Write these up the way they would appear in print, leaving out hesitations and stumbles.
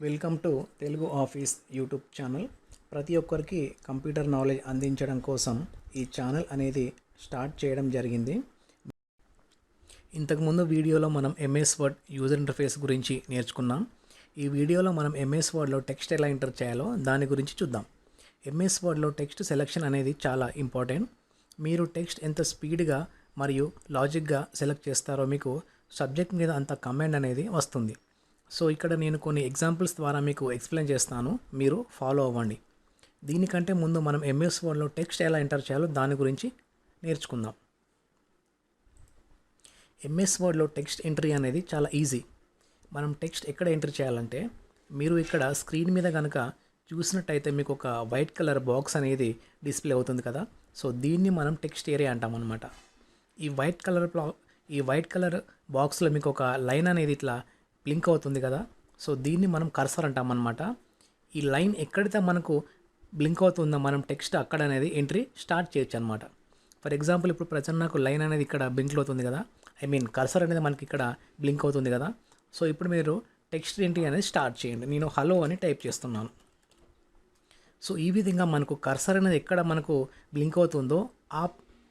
Welcome to Telugu office YouTube channel. ప్రతి ఒక్కరికి computer knowledge అందించడం కోసం ఈ ఛానల్ అనేది స్టార్ట్ చేయడం జరిగింది. ఇంతకుముందు వీడియోలో మనం ఎంఎస్ వర్డ్ యూజర్ ఇంటర్ఫేస్ గురించి నేర్చుకున్నాం. ఈ వీడియోలో మనం ఎంఎస్ వర్డ్లో టెక్స్ట్ ఎలా ఎంటర్ చేయాలో దాని గురించి చూద్దాం. ఎంఎస్ వర్డ్లో టెక్స్ట్ సెలెక్షన్ అనేది చాలా ఇంపార్టెంట్. మీరు టెక్స్ట్ ఎంత స్పీడ్గా మరియు లాజిక్గా సెలెక్ట్ చేస్తారో మీకు సబ్జెక్ట్ మీద అంత కమాండ్ అనేది వస్తుంది. సో ఇక్కడ నేను కొన్ని ఎగ్జాంపుల్స్ ద్వారా మీకు ఎక్స్ప్లెయిన్ చేస్తాను, మీరు ఫాలో అవ్వండి. దీనికంటే ముందు మనం ఎంఎస్ వర్డ్లో టెక్స్ట్ ఎలా ఎంటర్ చేయాలో దాని గురించి నేర్చుకుందాం. ఎంఎస్ వర్డ్లో టెక్స్ట్ ఎంట్రీ అనేది చాలా ఈజీ. మనం టెక్స్ట్ ఎక్కడ ఎంటర్ చేయాలంటే, మీరు ఇక్కడ స్క్రీన్ మీద కనుక చూసినట్టయితే మీకు ఒక వైట్ కలర్ బాక్స్ అనేది డిస్ప్లే అవుతుంది కదా. సో దీన్ని మనం టెక్స్ట్ ఏరియా అంటాం అనమాట. ఈ వైట్ కలర్ బాక్స్లో మీకు ఒక లైన్ అనేది ఇట్లా బ్లింక్ అవుతుంది కదా. సో దీన్ని మనం కర్సర్ అంటాం అనమాట. ఈ లైన్ ఎక్కడైతే మనకు బ్లింక్ అవుతుందో మనం టెక్స్ట్ అక్కడ అనేది ఎంట్రీ స్టార్ట్ చేయొచ్చు అనమాట. ఫర్ ఎగ్జాంపుల్ ఇప్పుడు ప్రజెంట్ నాకు లైన్ అనేది ఇక్కడ బ్లింక్ అవుతుంది కదా, కర్సర్ అనేది మనకి ఇక్కడ బ్లింక్ అవుతుంది కదా. సో ఇప్పుడు మీరు టెక్స్ట్ ఎంట్రీ అనేది స్టార్ట్ చేయండి. నేను హలో అని టైప్ చేస్తున్నాను. సో ఈ విధంగా మనకు కర్సర్ అనేది ఎక్కడ మనకు బ్లింక్ అవుతుందో ఆ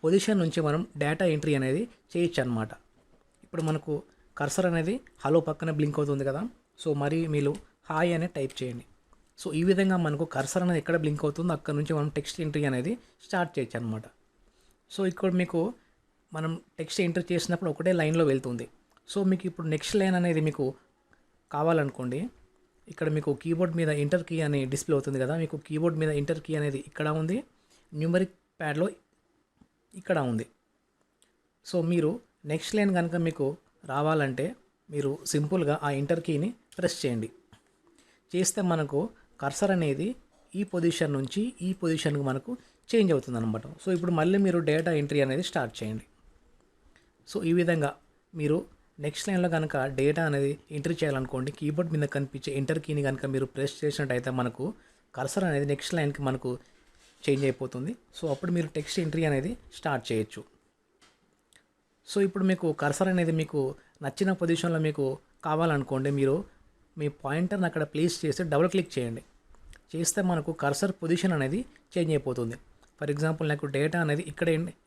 పొజిషన్ నుంచి మనం డేటా ఎంట్రీ అనేది చేయొచ్చు అనమాట. ఇప్పుడు మనకు కర్సర్ అనేది హలో పక్కన బ్లింక్ అవుతుంది కదా. సో మరి మీరు హాయ్ అనే టైప్ చేయండి. సో ఈ విధంగా మనకు కర్సర్ అనేది ఎక్కడ బ్లింక్ అవుతుందో అక్కడ నుంచి మనం టెక్స్ట్ ఎంట్రీ అనేది స్టార్ట్ చేయొచ్చు అనమాట. సో ఇక్కడ మీకు మనం టెక్స్ట్ ఎంట్రీ చేసినప్పుడు ఒకటే లైన్లో వెళ్తుంది. సో మీకు ఇప్పుడు నెక్స్ట్ లైన్ అనేది మీకు కావాలనుకోండి, ఇక్కడ మీకు కీబోర్డ్ మీద ఎంటర్ కీ అని డిస్ప్లే అవుతుంది కదా. మీకు కీబోర్డ్ మీద ఎంటర్ కీ అనేది ఇక్కడ ఉంది, న్యూమరిక్ ప్యాడ్లో ఇక్కడ ఉంది. సో మీరు నెక్స్ట్ లైన్ కనుక మీకు రావాలంటే మీరు సింపుల్గా ఆ ఎంటర్ కీని ప్రెస్ చేయండి. చేస్తే మనకు కర్సర్ అనేది ఈ పొజిషన్ నుంచి ఈ పొజిషన్కి మనకు చేంజ్ అవుతుంది అనమాట. సో ఇప్పుడు మళ్ళీ మీరు డేటా ఎంట్రీ అనేది స్టార్ట్ చేయండి. సో ఈ విధంగా మీరు నెక్స్ట్ లైన్లో కనుక డేటా అనేది ఎంట్రీ చేయాలనుకోండి, కీబోర్డ్ మీద కనిపించే ఎంటర్ కీని కనుక మీరు ప్రెస్ చేసినట్టయితే మనకు కర్సర్ అనేది నెక్స్ట్ లైన్కి మనకు చేంజ్ అయిపోతుంది. సో అప్పుడు మీరు టెక్స్ట్ ఎంట్రీ అనేది స్టార్ట్ చేయొచ్చు. సో ఇప్పుడు మీకు కర్సర్ అనేది మీకు నచ్చిన పొజిషన్లో మీకు కావాలనుకోండి, మీరు మీ పాయింటర్ని అక్కడ ప్లేస్ చేసి డబుల్ క్లిక్ చేయండి. చేస్తే మనకు కర్సర్ పొజిషన్ అనేది చేంజ్ అయిపోతుంది. ఫర్ ఎగ్జాంపుల్ నాకు డేటా అనేది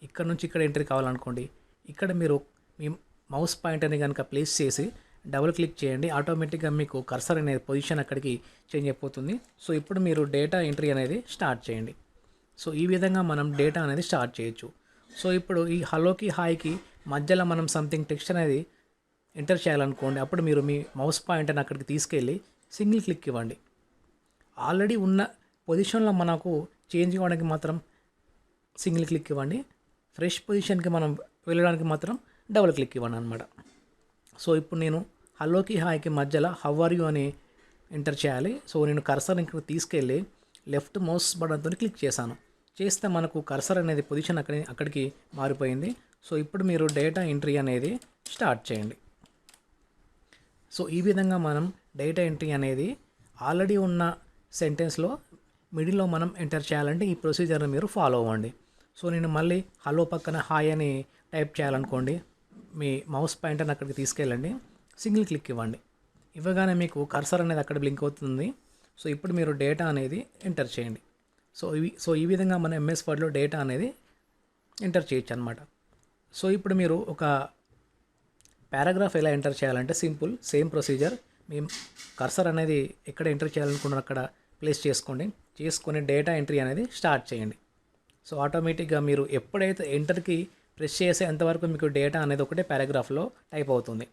ఇక్కడ నుంచి ఇక్కడ ఎంట్రీ కావాలనుకోండి, ఇక్కడ మీరు మీ మౌస్ పాయింటర్ని కనుక ప్లేస్ చేసి డబుల్ క్లిక్ చేయండి, ఆటోమేటిక్గా మీకు కర్సర్ అనేది పొజిషన్ అక్కడికి చేంజ్ అయిపోతుంది. సో ఇప్పుడు మీరు డేటా ఎంట్రీ అనేది స్టార్ట్ చేయండి. సో ఈ విధంగా మనం డేటా అనేది స్టార్ట్ చేయొచ్చు. సో ఇప్పుడు ఈ హలోకి హాయ్కి మధ్యలో మనం సంథింగ్ టెక్స్ట్ అనేది ఎంటర్ చేయాలనుకోండి, అప్పుడు మీరు మీ మౌస్ పాయింటర్ని అక్కడికి తీసుకెళ్ళి సింగిల్ క్లిక్ ఇవ్వండి. ఆల్రెడీ ఉన్న పొజిషన్లో మనకు చేంజ్ కావడానికి మాత్రం సింగిల్ క్లిక్ ఇవ్వండి, ఫ్రెష్ పొజిషన్కి మనం వెళ్ళడానికి మాత్రం డబుల్ క్లిక్ ఇవ్వండి అనమాట. సో ఇప్పుడు నేను హలోకి హాయ్కి మధ్యలో హౌ ఆర్ యూ అని ఎంటర్ చేయాలి. సో నేను కర్సర్ని తీసుకెళ్ళి లెఫ్ట్ మౌస్ బటన్తో క్లిక్ చేశాను. చేస్తే మనకు కర్సర్ అనేది పొజిషన్ అక్కడికి మారిపోయింది. సో ఇప్పుడు మీరు డేటా ఎంట్రీ అనేది స్టార్ట్ చేయండి. సో ఈ విధంగా మనం డేటా ఎంట్రీ అనేది ఆల్రెడీ ఉన్న సెంటెన్స్లో మిడిల్లో మనం ఎంటర్ చేయాలంటే ఈ ప్రొసీజర్ని మీరు ఫాలో అవ్వండి. సో నేను మళ్ళీ హలో పక్కన హాయ్ అని టైప్ చేయాలనుకోండి, మీ మౌస్ పాయింటర్ని అక్కడికి తీసుకెళ్ళండి, సింగిల్ క్లిక్ ఇవ్వండి. ఇవ్వగానే మీకు కర్సర్ అనేది అక్కడ బ్లింక్ అవుతుంది. సో ఇప్పుడు మీరు డేటా అనేది ఎంటర్ చేయండి. సో ఈ విధంగా మన ఎంఎస్ వర్డ్లో డేటా అనేది ఎంటర్ చేయొచ్చు అనమాట. సో ఇప్పుడు మీరు ఒక పారాగ్రాఫ్ ఎలా ఎంటర్ చేయాలంటే సింపుల్, సేమ్ ప్రొసీజర్. మీ కర్సర్ అనేది ఎక్కడ ఎంటర్ చేయాలనుకున్నారో అక్కడ ప్లేస్ చేసుకొని డేటా ఎంట్రీ అనేది స్టార్ట్ చేయండి. సో ఆటోమేటిక్గా మీరు ఎప్పుడైతే ఎంటర్కి ప్రెస్ చేసే అంతవరకు మీకు డేటా అనేది ఒకటే పారాగ్రాఫ్లో టైప్ అవుతుంది.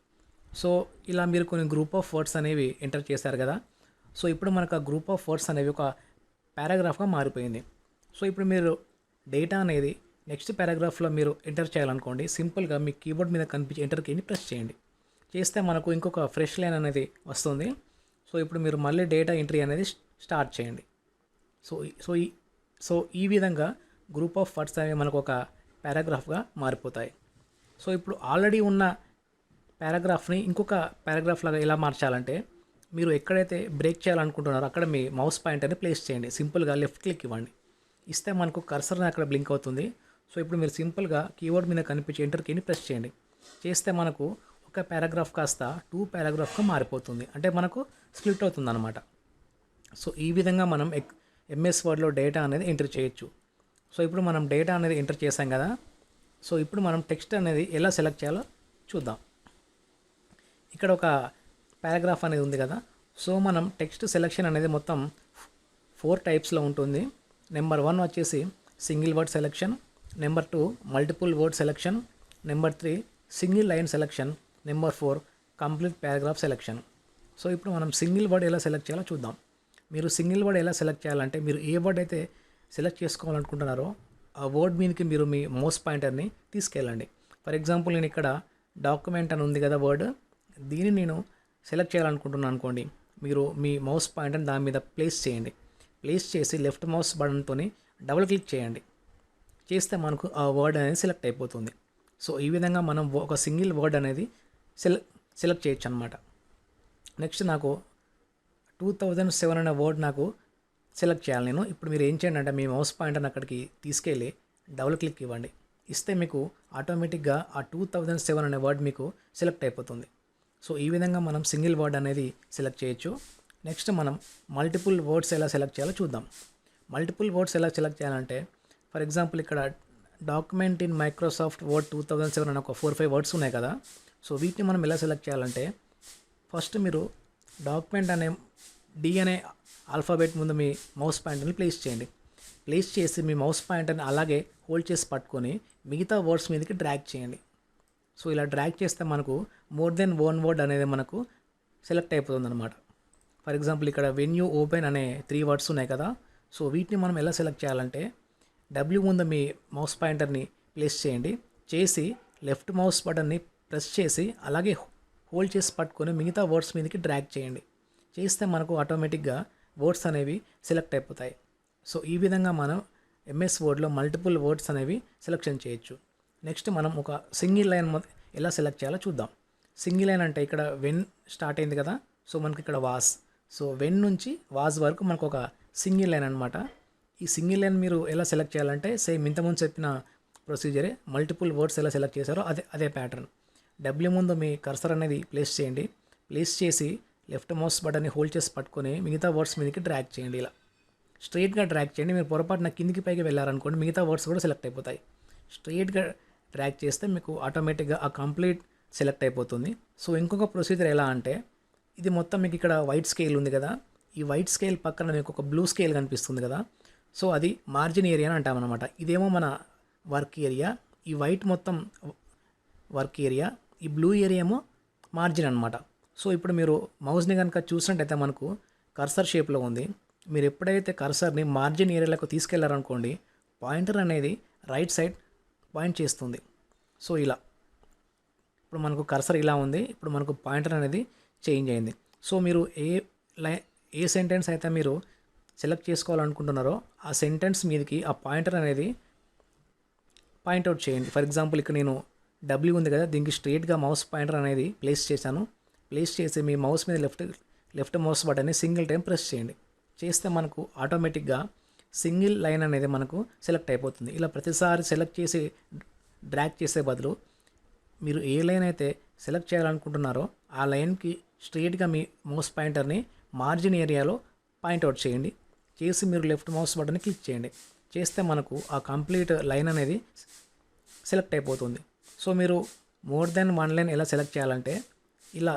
సో ఇలా మీరు కొన్ని గ్రూప్ ఆఫ్ వర్డ్స్ అనేవి ఎంటర్ చేశారు కదా. సో ఇప్పుడు మనకు ఆ గ్రూప్ ఆఫ్ వర్డ్స్ అనేవి ఒక పారాగ్రాఫ్గా మారిపోయింది. సో ఇప్పుడు మీరు డేటా అనేది నెక్స్ట్ పారాగ్రాఫ్లో మీరు ఎంటర్ చేయాలనుకోండి, సింపుల్గా మీ కీబోర్డ్ మీద కనిపించే ఎంటర్ కీని ప్రెస్ చేయండి. చేస్తే మనకు ఇంకొక ఫ్రెష్ లైన్ అనేది వస్తుంది. సో ఇప్పుడు మీరు మళ్ళీ డేటా ఎంట్రీ అనేది స్టార్ట్ చేయండి. సో ఈ విధంగా గ్రూప్ ఆఫ్ వర్డ్స్ అనేవి మనకు ఒక పారాగ్రాఫ్గా మారిపోతాయి. సో ఇప్పుడు ఆల్రెడీ ఉన్న పారాగ్రాఫ్ని ఇంకొక పారాగ్రాఫ్ లాగా ఎలా మార్చాలంటే, మీరు ఎక్కడైతే బ్రేక్ చేయాలనుకుంటున్నారో అక్కడ మీ మౌస్ పాయింటర్ని ప్లేస్ చేయండి, సింపుల్గా లెఫ్ట్ క్లిక్ ఇవ్వండి. ఇస్తే మనకు కర్సర్ అక్కడ బ్లింక్ అవుతుంది. సో ఇప్పుడు మీరు సింపుల్గా కీబోర్డ్ మీద కనిపించే ఎంటర్ కీని ప్రెస్ చేయండి. చేస్తే మనకు ఒక పారాగ్రాఫ్ కాస్త 2 పారాగ్రాఫ్గా మారిపోతుంది. అంటే మనకు స్ప్లిట్ అవుతుంది అనమాట. సో ఈ విధంగా మనం ఎంఎస్ వర్డ్లో డేటా అనేది ఎంటర్ చేయొచ్చు. సో ఇప్పుడు మనం డేటా అనేది ఎంటర్ చేసాం కదా. సో ఇప్పుడు మనం టెక్స్ట్ అనేది ఎలా సెలెక్ట్ చేయాలో చూద్దాం. ఇక్కడ ఒక పారాగ్రాఫ్ అనేది ఉంది కదా. సో మనం టెక్స్ట్ సెలెక్షన్ అనేది మొత్తం 4 టైప్స్లో ఉంటుంది. నెంబర్ 1 వచ్చేసి single word selection, number 2 multiple word selection, number 3 single line selection, number 4 complete paragraph selection. So ఇప్పుడు మనం సింగిల్ వర్డ్ ఎలా సెలెక్ట్ చేయాలో చూద్దాం. మీరు సింగిల్ వర్డ్ ఎలా సెలెక్ట్ చేయాలంటే మీరు ఏ వర్డ్ అయితే సెలెక్ట్ చేసుకోవాలనుకుంటున్నారో ఆ వర్డ్ మీదకి మీరు మీ మౌస్ పాయింటర్ని తీసుకెళ్ళండి. ఫర్ ఎగ్జాంపుల్ నేను ఇక్కడ డాక్యుమెంట్ అని ఉంది కదా వర్డ్, దీన్ని నేను సెలెక్ట్ చేయాలనుకుంటున్నాను అనుకోండి. మీరు మీ మౌస్ పాయింటర్ని దాని మీద ప్లేస్ చేయండి. ప్లేస్ చేసి లెఫ్ట్ మౌస్ బటన్తో డబుల్ క్లిక్ చేయండి. చేస్తే మనకు ఆ వర్డ్ అనేది సెలెక్ట్ అయిపోతుంది. సో ఈ విధంగా మనం ఒక సింగిల్ వర్డ్ అనేది సెలెక్ట్ చేయొచ్చు అనమాట. నెక్స్ట్ నాకు 2007 అనే వర్డ్ నాకు సెలెక్ట్ చేయాలి నేను. ఇప్పుడు మీరు ఏం చేయండి అంటే మీ మౌస్ పాయింటర్ని అక్కడికి తీసుకెళ్ళి డబుల్ క్లిక్ ఇవ్వండి. ఇస్తే మీకు ఆటోమేటిక్గా ఆ 2007 అనే వర్డ్ మీకు సెలెక్ట్ అయిపోతుంది. సో ఈ విధంగా మనం సింగిల్ వర్డ్ అనేది సెలెక్ట్ చేయొచ్చు. నెక్స్ట్ మనం మల్టిపుల్ వర్డ్స్ ఎలా సెలెక్ట్ చేయాలో చూద్దాం. మల్టిపుల్ వర్డ్స్ ఎలా సెలెక్ట్ చేయాలంటే ఫర్ ఎగ్జాంపుల్ ఇక్కడ డాక్యుమెంట్ ఇన్ మైక్రోసాఫ్ట్ వర్డ్ 2007 అని ఒక 4-5 వర్డ్స్ ఉన్నాయి కదా. సో వీటిని మనం ఎలా సెలెక్ట్ చేయాలంటే ఫస్ట్ మీరు డాక్యుమెంట్ అనే డి అనే ఆల్ఫాబెట్ ముందు మీ మౌస్ పాయింటర్ని ప్లేస్ చేయండి. ప్లేస్ చేసి మీ మౌస్ పాయింటర్ని అలాగే హోల్డ్ చేసి పట్టుకొని మిగతా వర్డ్స్ మీదకి డ్రాగ్ చేయండి. సో ఇలా డ్రాగ్ చేస్తే మనకు మోర్ దెన్ 1 వర్డ్ అనేది మనకు సెలెక్ట్ అయిపోతుంది అనమాట. ఫర్ ఎగ్జాంపుల్ ఇక్కడ వెన్ యూ ఓపెన్ అనే 3 వర్డ్స్ ఉన్నాయి కదా. సో వీటిని మనం ఎలా సెలెక్ట్ చేయాలంటే డబ్ల్యూ ముందు మీ మౌస్ పాయింటర్ని ప్లేస్ చేయండి. చేసి లెఫ్ట్ మౌస్ బటన్ని ప్రెస్ చేసి అలాగే హోల్డ్ చేసి పట్టుకొని మిగతా వర్డ్స్ మీదకి డ్రాగ్ చేయండి. చేస్తే మనకు ఆటోమేటిక్గా వర్డ్స్ అనేవి సెలెక్ట్ అయిపోతాయి. సో ఈ విధంగా మనం ఎంఎస్ వర్డ్లో మల్టిపుల్ వర్డ్స్ అనేవి సెలెక్షన్ చేయొచ్చు. నెక్స్ట్ మనం ఒక సింగిల్ లైన్ ఎలా సెలెక్ట్ చేయాలో చూద్దాం. సింగిల్ లైన్ అంటే ఇక్కడ వెన్ స్టార్ట్ అయింది కదా. సో మనకి ఇక్కడ వాస్. సో వెన్ నుంచి వాజ్ వరకు మనకు ఒక సింగిల్ లైన్ అనమాట. ఈ సింగిల్ లైన్ మీరు ఎలా సెలెక్ట్ చేయాలంటే సేమ్ ఇంతకుముందు చెప్పిన ప్రొసీజరే. మల్టిపుల్ వర్డ్స్ ఎలా సెలెక్ట్ చేశారో అదే ప్యాటర్న్. డబ్ల్యూ ముందు మీ కర్సర్ అనేది ప్లేస్ చేయండి. ప్లేస్ చేసి లెఫ్ట్ మౌస్ బటన్ని హోల్డ్ చేసి పట్టుకొని మిగతా వర్డ్స్ మీదకి డ్రాగ్ చేయండి. ఇలా స్ట్రైట్గా డ్రాగ్ చేయండి. మీరు పొరపాటున కిందికి పైకి వెళ్ళారనుకోండి మిగతా వర్డ్స్ కూడా సెలెక్ట్ అయిపోతాయి. స్ట్రైట్గా డ్రాగ్ చేస్తే మీకు ఆటోమేటిక్గా ఆ కంప్లీట్ సెలెక్ట్ అయిపోతుంది. సో ఇంకొక ప్రొసీజర్ ఎలా అంటే ఇది మొత్తం మీకు ఇక్కడ వైట్ స్కేల్ ఉంది కదా. ఈ వైట్ స్కేల్ పక్కన మీకు ఒక బ్లూ స్కేల్ కనిపిస్తుంది కదా. సో అది మార్జిన్ ఏరియా అని అంటామన్నమాట. ఇదేమో మన వర్క్ ఏరియా. ఈ వైట్ మొత్తం వర్క్ ఏరియా, ఈ బ్లూ ఏరియా ఏమో మార్జిన్ అనమాట. సో ఇప్పుడు మీరు మౌస్ని కనుక చూసినట్టయితే మనకు కర్సర్ షేప్లో ఉంది. మీరు ఎప్పుడైతే కర్సర్ని మార్జిన్ ఏరియాలకు తీసుకెళ్లారనుకోండి పాయింటర్ అనేది రైట్ సైడ్ పాయింట్ చేస్తుంది. సో ఇలా ఇప్పుడు మనకు కర్సర్ ఇలా ఉంది. ఇప్పుడు మనకు పాయింటర్ అనేది చేంజ్ అయింది. సో మీరు ఏ సెంటెన్స్ అయితే మీరు సెలెక్ట్ చేసుకోవాలనుకుంటున్నారో ఆ సెంటెన్స్ మీదకి ఆ పాయింటర్ అనేది పాయింట్అవుట్ చేయండి. ఫర్ ఎగ్జాంపుల్ ఇక్కడ నేను డబ్ల్యూ ఉంది కదా, దీనికి స్ట్రైట్గా మౌస్ పాయింటర్ అనేది ప్లేస్ చేశాను. ప్లేస్ చేసి మీ మౌస్ మీద లెఫ్ట్ మౌస్ బటన్ని సింగిల్ టైం ప్రెస్ చేయండి. చేస్తే మనకు ఆటోమేటిక్గా సింగిల్ లైన్ అనేది మనకు సెలెక్ట్ అయిపోతుంది. ఇలా ప్రతిసారి సెలెక్ట్ చేసి డ్రాగ్ చేసే బదులు మీరు ఏ లైన్ అయితే సెలెక్ట్ చేయాలనుకుంటున్నారో ఆ లైన్కి స్ట్రైట్గా మీ మౌస్ పాయింటర్ని మార్జిన్ ఏరియాలో పాయింట్అవుట్ చేయండి. చేసి మీరు లెఫ్ట్ మౌస్ బటన్ని క్లిక్ చేయండి. చేస్తే మనకు ఆ కంప్లీట్ లైన్ అనేది సెలెక్ట్ అయిపోతుంది. సో మీరు మోర్ దెన్ 1 లైన్ ఎలా సెలెక్ట్ చేయాలంటే ఇలా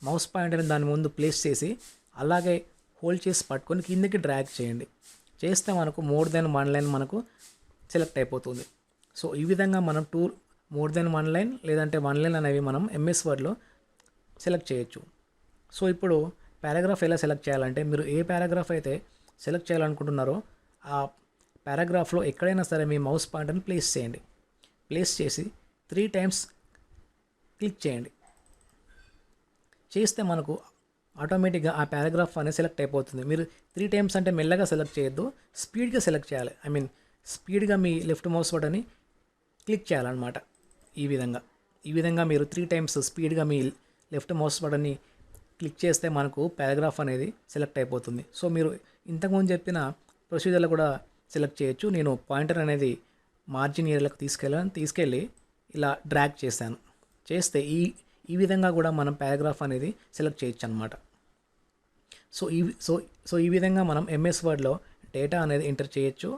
మౌస్ పాయింటర్ని దాని ముందు ప్లేస్ చేసి అలాగే హోల్డ్ చేసి పట్టుకొని కిందకి డ్రాగ్ చేయండి. చేస్తే మనకు మోర్ దెన్ 1 లైన్ మనకు సెలెక్ట్ అయిపోతుంది. సో ఈ విధంగా మనం మోర్ దెన్ 1 లైన్ లేదంటే 1 లైన్ అనేవి మనం ఎంఎస్ వర్డ్లో సెలెక్ట్ చేయొచ్చు. సో ఇప్పుడు పారాగ్రాఫ్ ఎలా సెలెక్ట్ చేయాలంటే మీరు ఏ పారాగ్రాఫ్ అయితే సెలెక్ట్ చేయాలనుకుంటున్నారో ఆ పారాగ్రాఫ్లో ఎక్కడైనా సరే మీ మౌస్ పాయింటర్ని ప్లేస్ చేయండి. ప్లేస్ చేసి 3 టైమ్స్ క్లిక్ చేయండి. చేస్తే మనకు ఆటోమేటిక్గా ఆ పారాగ్రాఫ్ అనేది సెలెక్ట్ అయిపోతుంది. మీరు 3 టైమ్స్ అంటే మెల్లగా సెలెక్ట్ చేయొద్దు, స్పీడ్గా సెలెక్ట్ చేయాలి. స్పీడ్గా మీ లెఫ్ట్ మౌస్ బటన్ని క్లిక్ చేయాలన్నమాట. ఈ విధంగా మీరు 3 టైమ్స్ స్పీడ్గా మీ లెఫ్ట్ మౌస్ బటన్ని క్లిక్ చేస్తే మనకు పారాగ్రాఫ్ అనేది సెలెక్ట్ అయిపోతుంది. సో మీరు ఇంతకుముందు చెప్పిన ప్రొసీజర్లో కూడా సెలెక్ట్ చేయొచ్చు. నేను పాయింటర్ అనేది మార్జిన్ ఏరియాలకు తీసుకెళ్ళి ఇలా డ్రాగ్ చేశాను. చేస్తే ఈ విధంగా కూడా మనం పారాగ్రాఫ్ అనేది సెలెక్ట్ చేయొచ్చు అనమాట. సో ఈ విధంగా మనం ఎంఎస్ వర్డ్లో డేటా అనేది ఎంటర్ చేయొచ్చు.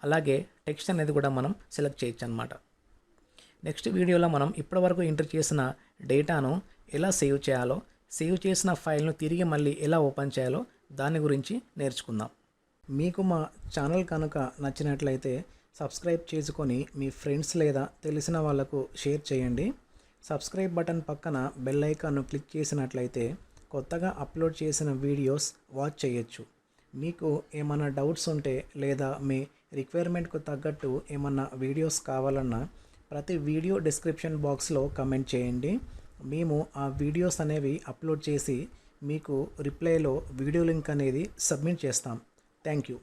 అలాగే టెక్స్ట్ అనేది కూడా మనం సెలెక్ట్ చేయొచ్చు అనమాట. నెక్స్ట్ వీడియోలో మనం ఇప్పటివరకు ఎంటర్ చేసిన డేటాను ఎలా సేవ్ చేయాలో, సేవ్ చేసిన ఫైల్ను తిరిగి మళ్ళీ ఎలా ఓపెన్ చేయాలో దాని గురించి నేర్చుకుందాం. మీకు మా ఛానల్ కనుక నచ్చినట్లయితే సబ్స్క్రైబ్ చేసుకొని మీ ఫ్రెండ్స్ లేదా తెలిసిన వాళ్ళకు షేర్ చేయండి. సబ్స్క్రైబ్ బటన్ పక్కన బెల్ ఐకాన్ను క్లిక్ చేసినట్లయితే కొత్తగా అప్లోడ్ చేసిన వీడియోస్ వాచ్ చేయొచ్చు. మీకు ఏమైనా డౌట్స్ ఉంటే లేదా మీ రిక్వైర్మెంట్కు తగ్గట్టు ఏమన్నా వీడియోస్ కావాలన్నా ప్రతి వీడియో డిస్క్రిప్షన్ బాక్స్లో కమెంట్ చేయండి. మేము ఆ వీడియోస్ అనేవి అప్లోడ్ చేసి మీకు రిప్లైలో వీడియో లింక్ అనేది సబ్మిట్ చేస్తాం. Thank you.